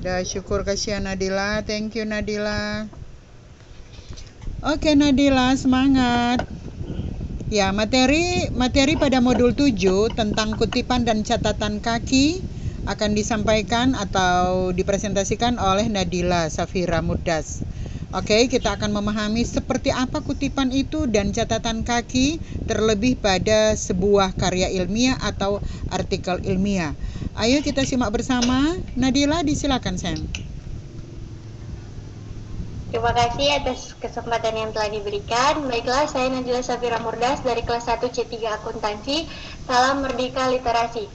Dah syukur kasih Nadila. Thank you Nadila. Oke Nadila, semangat. Ya, materi pada modul 7 tentang kutipan dan catatan kaki akan disampaikan atau dipresentasikan oleh Nadila Safira Mudas. Oke, kita akan memahami seperti apa kutipan itu dan catatan kaki, terlebih pada sebuah karya ilmiah atau artikel ilmiah. Ayo kita simak bersama. Nadila, disilakan Sam. Terima kasih atas kesempatan yang telah diberikan. Baiklah, saya Nadila Safira Murdas dari kelas 1 C3 Akuntansi. Salam Merdeka Literasi.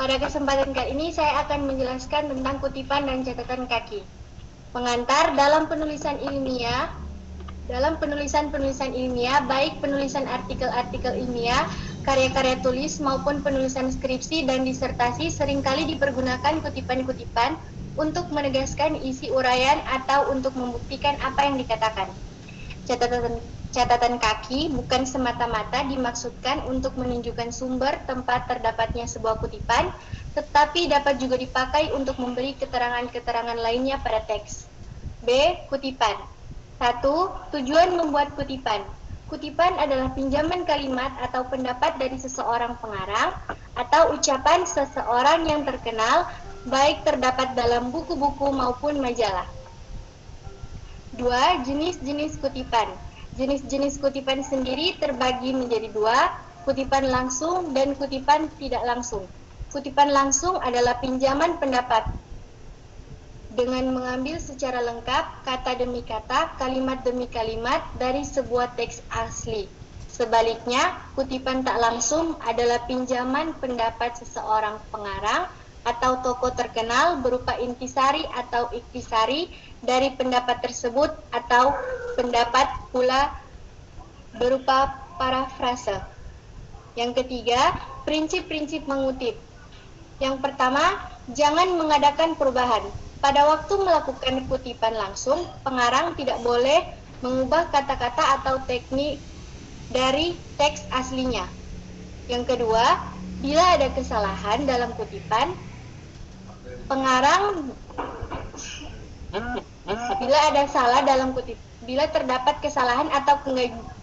Pada kesempatan kali ini saya akan menjelaskan tentang kutipan dan catatan kaki. Pengantar dalam penulisan ilmiah, penulisan ilmiah, baik penulisan artikel-artikel ilmiah, karya-karya tulis maupun penulisan skripsi dan disertasi seringkali dipergunakan kutipan-kutipan untuk menegaskan isi uraian atau untuk membuktikan apa yang dikatakan. Catatan kaki bukan semata-mata dimaksudkan untuk menunjukkan sumber tempat terdapatnya sebuah kutipan, tetapi dapat juga dipakai untuk memberi keterangan-keterangan lainnya pada teks. B. Kutipan. 1. Tujuan membuat kutipan. Kutipan adalah pinjaman kalimat atau pendapat dari seseorang pengarang atau ucapan seseorang yang terkenal, baik terdapat dalam buku-buku maupun majalah. 2. Jenis-jenis kutipan. Jenis-jenis kutipan sendiri terbagi menjadi 2, kutipan langsung dan kutipan tidak langsung. Kutipan langsung adalah pinjaman pendapat dengan mengambil secara lengkap kata demi kata, kalimat demi kalimat dari sebuah teks asli. Sebaliknya, kutipan tak langsung adalah pinjaman pendapat seseorang pengarang atau tokoh terkenal berupa intisari atau iktisari dari pendapat tersebut atau pendapat pula berupa parafrase. Yang ketiga, prinsip-prinsip mengutip. Yang pertama, jangan mengadakan perubahan. Pada waktu melakukan kutipan langsung, pengarang tidak boleh mengubah kata-kata atau teknik dari teks aslinya. Yang kedua, bila ada kesalahan dalam kutipan, pengarang bila terdapat kesalahan atau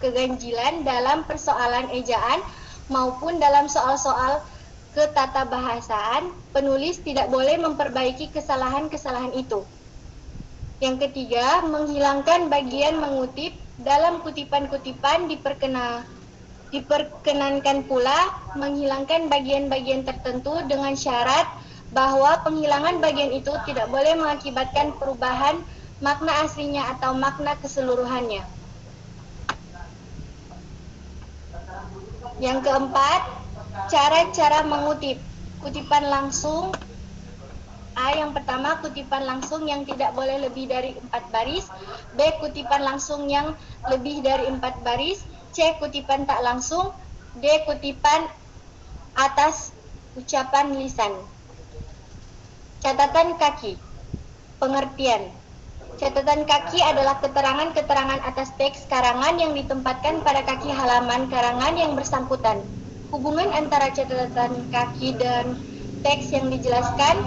keganjilan dalam persoalan ejaan maupun dalam soal-soal ketatabahasaan, penulis tidak boleh memperbaiki kesalahan-kesalahan itu. Yang ketiga, menghilangkan bagian mengutip. Dalam kutipan-kutipan diperkenankan pula menghilangkan bagian-bagian tertentu dengan syarat bahwa penghilangan bagian itu tidak boleh mengakibatkan perubahan makna aslinya atau makna keseluruhannya. Yang keempat, cara-cara mengutip. Kutipan langsung. Yang pertama, kutipan langsung yang tidak boleh lebih dari 4 baris. B. Kutipan langsung yang lebih dari 4 baris. C. Kutipan tak langsung. D. Kutipan atas ucapan lisan. Catatan kaki. Pengertian. Catatan kaki adalah keterangan-keterangan atas teks karangan yang ditempatkan pada kaki halaman karangan yang bersangkutan. Hubungan antara catatan kaki dan teks yang dijelaskan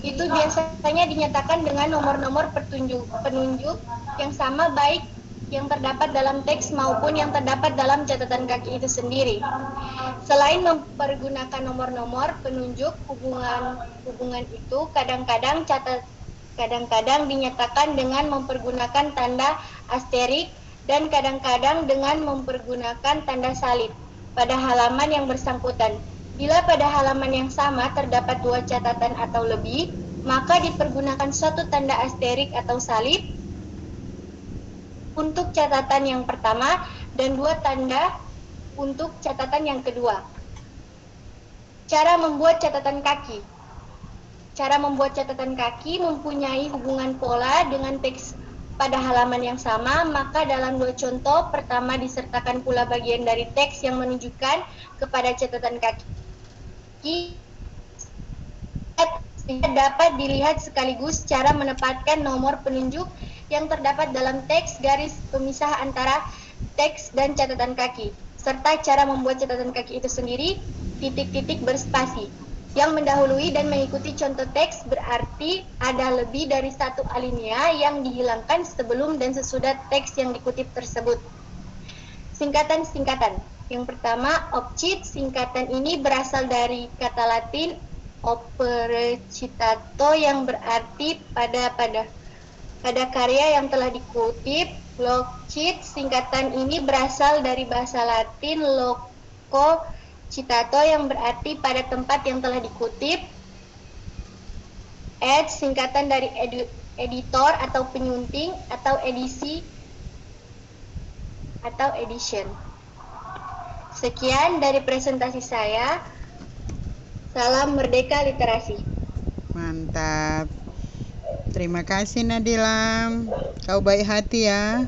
itu biasanya dinyatakan dengan nomor-nomor penunjuk yang sama, baik yang terdapat dalam teks maupun yang terdapat dalam catatan kaki itu sendiri. Selain mempergunakan nomor-nomor penunjuk, hubungan itu kadang-kadang dinyatakan dengan mempergunakan tanda asterik dan kadang-kadang dengan mempergunakan tanda salib pada halaman yang bersangkutan. Bila pada halaman yang sama terdapat 2 catatan atau lebih, maka dipergunakan suatu tanda asterik atau salib untuk catatan yang pertama dan 2 tanda untuk catatan yang kedua. Cara membuat catatan kaki. Cara membuat catatan kaki mempunyai hubungan pola dengan teks pada halaman yang sama, maka dalam 2 contoh pertama disertakan pula bagian dari teks yang menunjukkan kepada catatan kaki. Sehingga dapat dilihat sekaligus cara menempatkan nomor penunjuk yang terdapat dalam teks, garis pemisah antara teks dan catatan kaki, serta cara membuat catatan kaki itu sendiri, titik-titik berspasi. Yang mendahului dan mengikuti contoh teks berarti ada lebih dari satu alinea yang dihilangkan sebelum dan sesudah teks yang dikutip tersebut. Singkatan-singkatan. Yang pertama, opcit. Singkatan ini berasal dari kata Latin opere citato yang berarti pada karya yang telah dikutip. Locit. Singkatan ini berasal dari bahasa Latin loco citato yang berarti pada tempat yang telah dikutip. Ed. Singkatan dari editor atau penyunting atau edisi atau edition. Sekian dari presentasi saya. Salam merdeka literasi. Mantap. Terima kasih Nadila. Kau baik hati ya.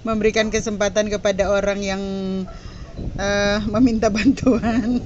Memberikan kesempatan kepada orang yang meminta bantuan.